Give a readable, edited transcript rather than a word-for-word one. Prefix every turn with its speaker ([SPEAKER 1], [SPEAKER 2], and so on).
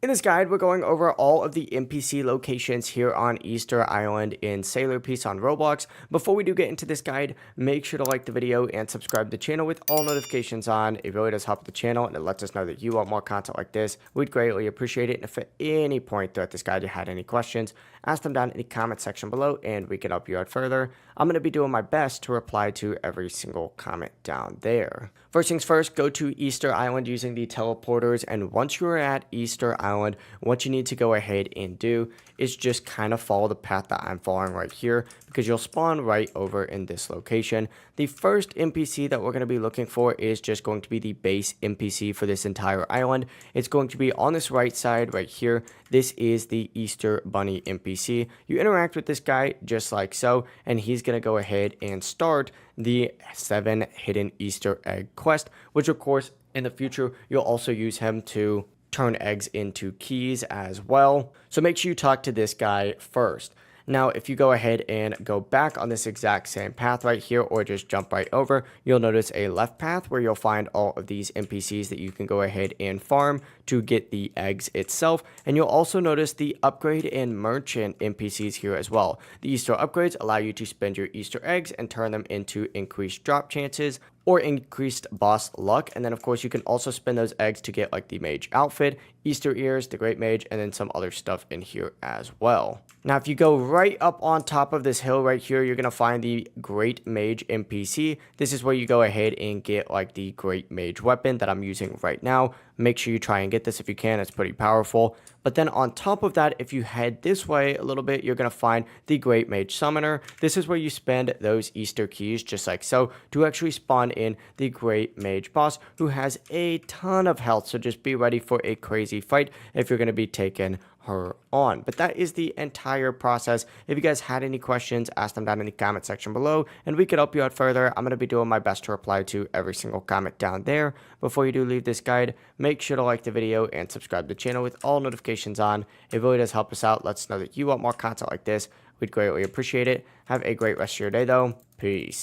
[SPEAKER 1] In this guide, we're going over all of the NPC locations here on Easter Island in Sailor Piece on Roblox. Before we do get into this guide, make sure to like the video and subscribe to the channel with all notifications on. It really does help the channel and it lets us know that you want more content like this. We'd greatly appreciate it. And if at any point throughout this guide you had any questions, ask them down in the comment section below and we can help you out further. I'm going to be doing my best to reply to every single comment down there. First things first, go to Easter Island using the teleporters, and once you're at Easter Island, what you need to go ahead and do is just kind of follow the path that I'm following right here, because you'll spawn right over in this location. The first NPC that we're going to be looking for is just going to be the base NPC for this entire island. It's going to be on this right side right here. This is the Easter Bunny NPC. You interact with this guy just like so, and he's going to go ahead and start the 7 hidden Easter egg quest, which of course in the future you'll also use him to turn eggs into keys as well. So make sure you talk to this guy first. Now, if you go ahead and go back on this exact same path right here, or just jump right over, you'll notice a left path where you'll find all of these NPCs that you can go ahead and farm to get the eggs itself. And you'll also notice the upgrade and merchant NPCs here as well. The Easter upgrades allow you to spend your Easter eggs and turn them into increased drop chances or increased boss luck. And then of course you can also spend those eggs to get like the mage outfit, Easter ears, the great mage, and then some other stuff in here as well. Now if you go right up on top of this hill right here, you're going to find the great mage NPC. This is where you go ahead and get like the great mage weapon that I'm using right now. Make sure you try and get this if you can. It's pretty powerful. But then on top of that, if you head this way a little bit, you're going to find the Great Mage Summoner. This is where you spend those Easter keys, just like so, to actually spawn in the Great Mage boss, who has a ton of health. So just be ready for a crazy fight if you're going to be taking her on. But that is the entire process. If you guys had any questions, ask them down in the comment section below and we could help you out further. I'm going to be doing my best to reply to every single comment down there. Before you do leave this guide, make sure to like the video and subscribe to the channel with all notifications on. It really does help us out. Let us know that you want more content like this. We'd greatly appreciate it. Have a great rest of your day though. Peace.